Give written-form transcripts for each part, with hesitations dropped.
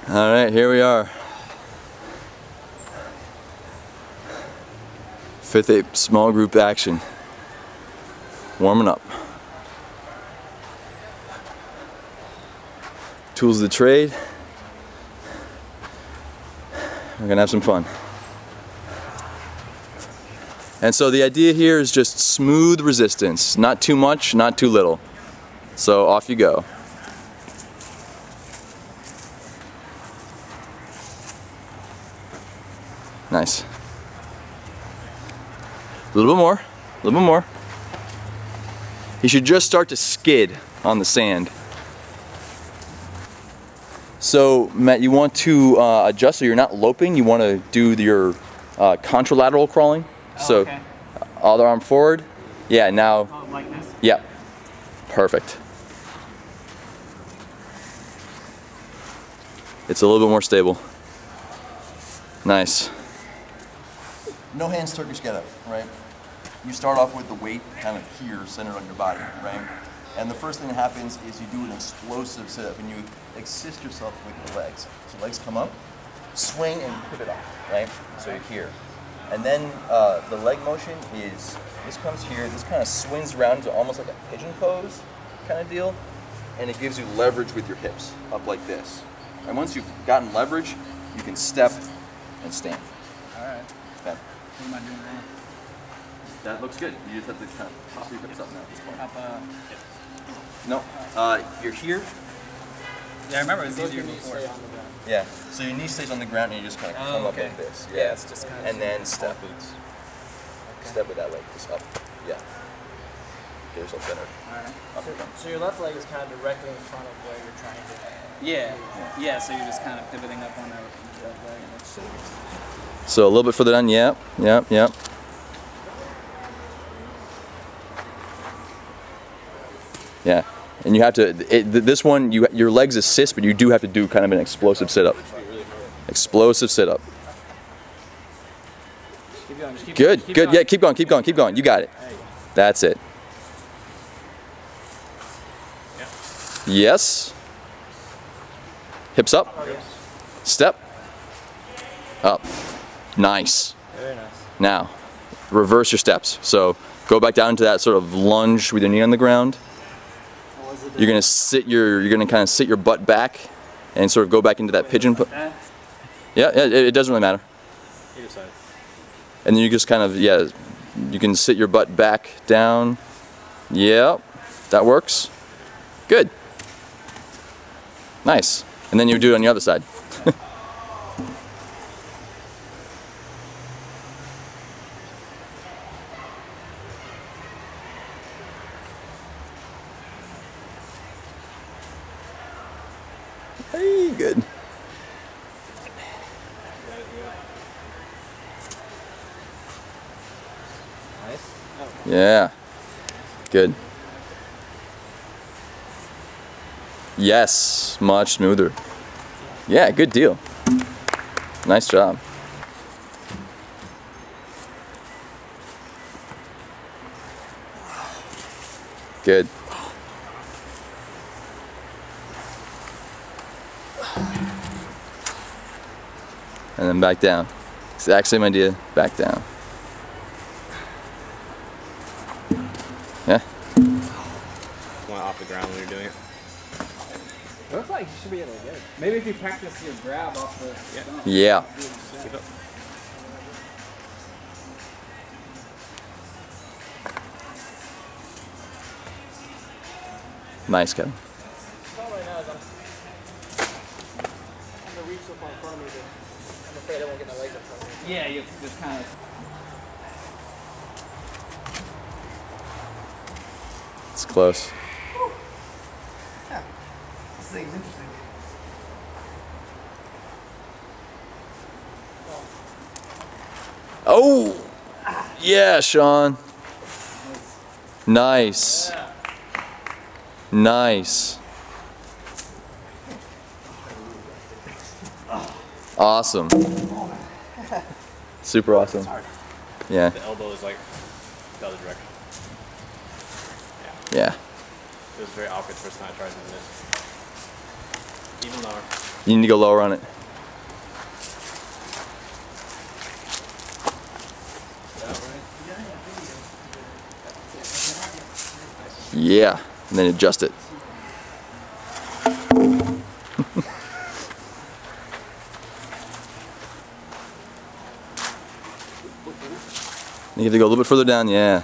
All right, here we are. Fifth ape small group action. Warming up. Tools of the trade. We're gonna have some fun. And so the idea here is just smooth resistance. Not too much, not too little. So off you go. Nice. A little bit more, a little bit more. You should just start to skid on the sand. So Matt, you want to adjust so you're not loping. You want to do your contralateral crawling. Oh, so okay. Other arm forward. Yeah, now. Oh, like this? Yeah, perfect. It's a little bit more stable. Nice. No hands Turkish get up, right? You start off with the weight kind of here, centered on your body, right? And the first thing that happens is you do an explosive sit-up and you assist yourself with the legs. So legs come up, swing and pivot off, right? So you're here. And then the leg motion is, this comes here, this kind of swings around to almost like a pigeon pose kind of deal. And it gives you leverage with your hips, up like this. And once you've gotten leverage, you can step and stand. All right. Okay. What am I doing wrong? That looks good. You just have to kind of pop your hips up now at this point. Up, No, you're here. yeah, I remember it was easier before. Yeah, so your knee stays on the ground and you just kind of come up like this. Yeah, it's just kind of. And then step. Step with that leg, just up. Yeah. Get yourself centered. Alright. Up and down. So your left leg is kind of directly in front of where you're trying to. Yeah, so you're just kind of pivoting up on that leg. And it's So a little bit further down. Yep, yep, yep. Yeah, and you have to. This one, your legs assist, but you do have to do kind of an explosive sit-up. Explosive sit-up. keep going, just keep Good, keep good. going. Yeah, keep going, keep going, keep going. You got it. That's it. Yes. Hips up. Step. Up. Nice. Very nice. Now, reverse your steps. So go back down to that sort of lunge with your knee on the ground. You're gonna kind of sit your butt back and sort of go back into that pigeon. Yeah, it doesn't really matter. Either side. And then you just kind of, yeah, you can sit your butt back down. Yep, that works. Good. Nice. And then you do it on the other side. Hey, good. Nice. Yeah. Good. Yes, much smoother. Yeah, good deal. Nice job. Good. And then back down. Exact same idea, back down. Yeah. Want off the ground when you're doing it. It looks like you should be able to get it. Maybe if you practice your grab off the stump. Yeah. Keep up. Nice, Kevin. Right now, I'm gonna reach so far in front of me that I'm afraid I won't get my legs in front of me. Yeah, you just kind of. It's close. Yeah. This thing's interesting. Oh! Yeah, Sean. Nice. Nice. Awesome. Super awesome. Yeah. The elbow is like the other direction. Yeah. It was very awkward the first time I tried doing this. Even lower. You need to go lower on it. Yeah, and then adjust it. You have to go a little bit further down, yeah.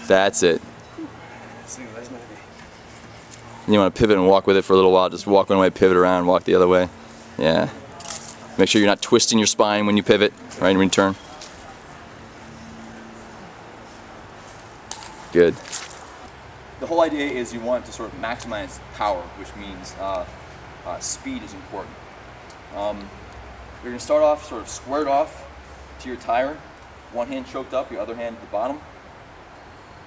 That's it. And you want to pivot and walk with it for a little while. Just walk one way, pivot around, walk the other way. Yeah. Make sure you're not twisting your spine when you pivot, right, and return. Good. The whole idea is you want to sort of maximize power, which means speed is important. You're going to start off sort of squared off to your tire, one hand choked up, your other hand at the bottom.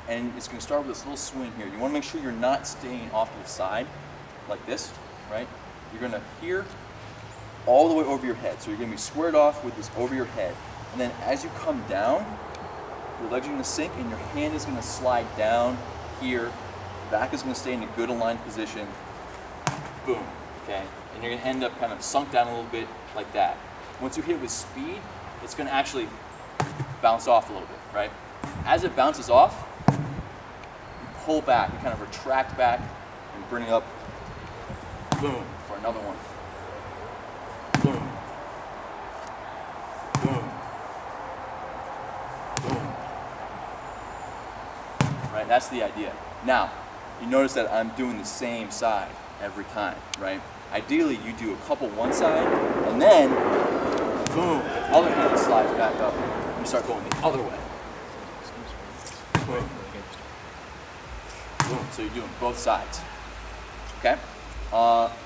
And it's going to start with this little swing here. You want to make sure you're not staying off to the side like this, right? You're going to here all the way over your head. So you're going to be squared off with this over your head. And then as you come down, your legs are going to sink and your hand is going to slide down here. Back is going to stay in a good aligned position. Boom, okay? And you're going to end up kind of sunk down a little bit like that. Once you hit it with speed, it's going to actually bounce off a little bit, right? As it bounces off, you pull back, you kind of retract back and bring it up, boom, for another one. Boom. Boom. Boom. Right, that's the idea. Now, you notice that I'm doing the same side every time, right? Ideally, you do a couple one side, and then, boom, the other hand slides back up, and you start going the other way. Boom. Boom. So you're doing both sides. Okay?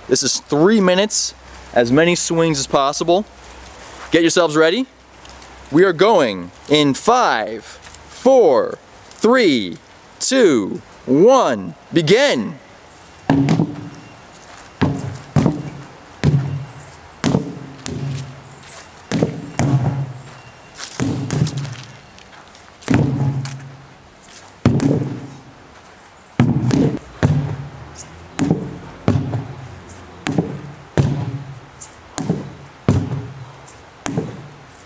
This is 3 minutes, as many swings as possible. Get yourselves ready. We are going in 5, 4, 3, 2, 1, begin.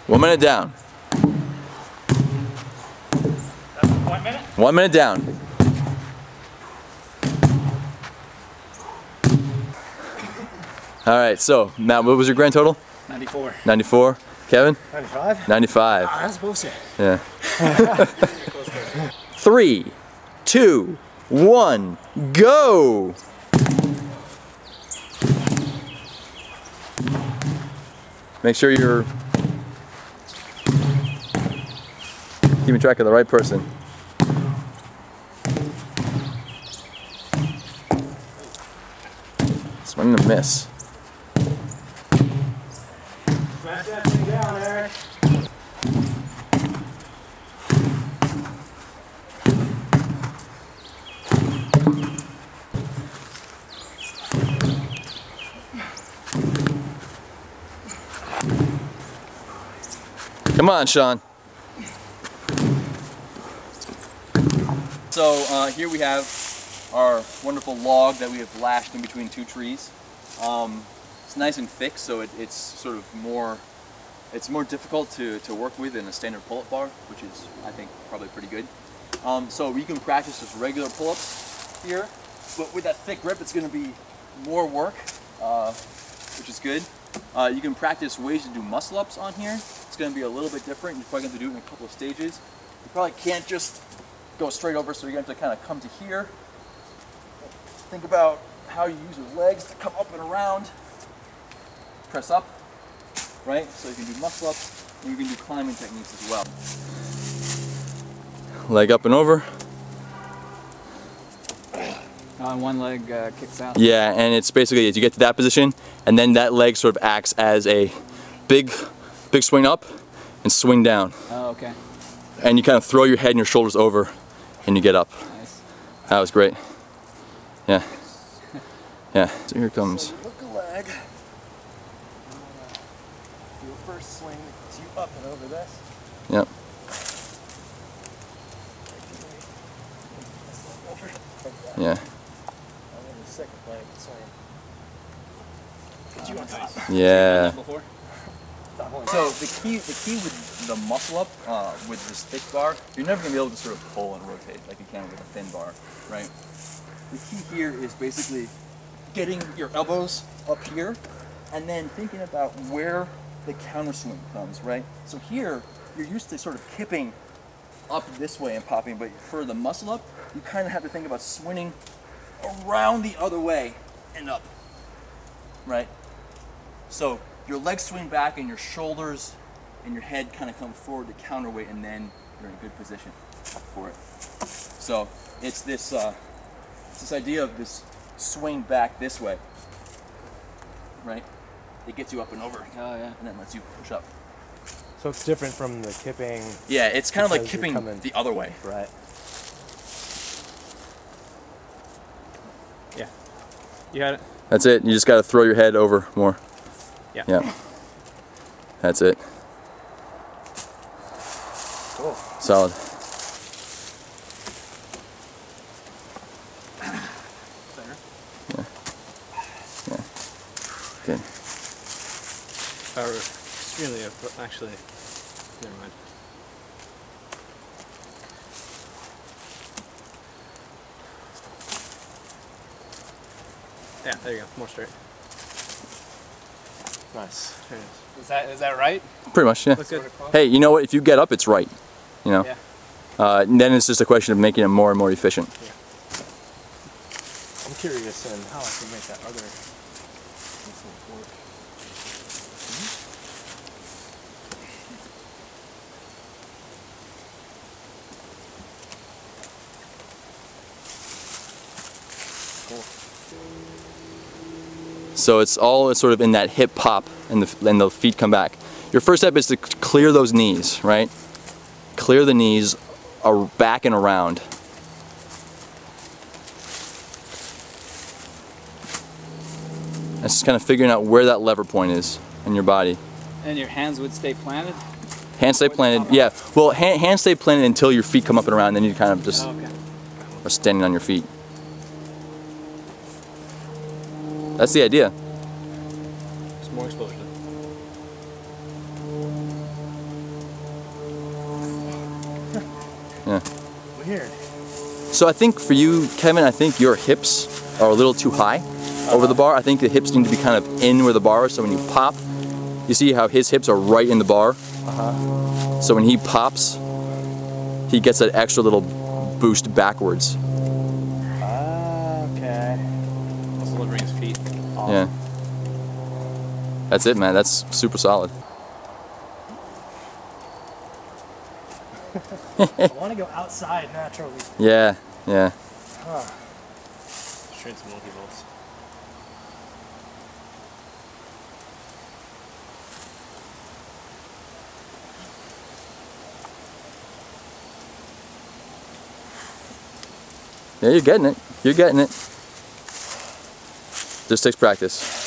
One minute down. That's 1 minute? 1 minute down. All right, so Matt, what was your grand total? 94. 94. Kevin? 95? 95. Ah, that's bullshit. Yeah. 3, 2, 1, go! Make sure you're keeping track of the right person. Swing and a miss. Smash that thing down, Eric. Come on, Sean. So here we have our wonderful log that we have lashed in between two trees. It's nice and thick, so it's sort of more, it's more difficult to work with than a standard pull-up bar, which is, I think, probably pretty good. So you can practice just regular pull-ups here, but with that thick grip, it's going to be more work, which is good. You can practice ways to do muscle-ups on here. It's going to be a little bit different. You're probably going to do it in a couple of stages. You probably can't just go straight over, so you're going to have to kind of come to here. Think about how you use your legs to come up and around. Press up, right? So you can do muscle-ups, and you can do climbing techniques as well. Leg up and over. One leg kicks out. Yeah, and it's basically, as you get to that position, and then that leg sort of acts as a big swing up and swing down. Oh, okay. And you kind of throw your head and your shoulders over, and you get up. Nice. That was great. Yeah. Yeah. So here it comes. So you hook a leg. Do a first swing that gets you up and over this. Yep. Over. Yeah. And then the second leg swing. Yeah. Before? So the key with the muscle up, with this thick bar, you're never gonna be able to sort of pull and rotate like you can with a thin bar, right? The key here is basically getting your elbows up here, and then thinking about where the counter swing comes, right? So here, you're used to sort of kipping up this way and popping, but for the muscle up, you kind of have to think about swinging around the other way and up, right? So your legs swing back and your shoulders and your head kind of come forward to counterweight, and then you're in a good position for it. So it's this idea of this swing back this way, right? It gets you up and over. Oh yeah. And then lets you push up. So it's different from the kipping. Yeah, it's kind of like because you're kipping coming- the other way. Right. Yeah. You got it? That's it. You just got to throw your head over more. Yeah. Yeah. That's it. Cool. Solid. Yeah. Yeah. Good. Extremely, actually, never mind. Yeah, there you go. More straight. Nice. There it is. Is that right? Pretty much, yeah. Looks good. Hey, you know what? If you get up, it's right. You know? Yeah. And then it's just a question of making it more and more efficient. I'm curious in how I can make that other. Work. So it's all sort of in that hip pop and the feet come back. Your first step is to clear those knees, right? Clear the knees back and around. That's just kind of figuring out where that lever point is in your body. And your hands would stay planted? Hands stay planted, yeah. Well, hands stay planted until your feet come up and around, then you kind of just Oh, okay. are standing on your feet. That's the idea. Just more explosion. Yeah. Weird. So I think for you, Kevin, I think your hips are a little too high over the bar. I think the hips need to be kind of in where the bar is, so when you pop, you see how his hips are right in the bar? So when he pops, he gets that extra little boost backwards. Okay. Also delivering his feet. Yeah. That's it, man. That's super solid. I want to go outside naturally. Yeah, yeah. Straight some monkey bolts. Yeah, you're getting it. You're getting it. Just takes practice.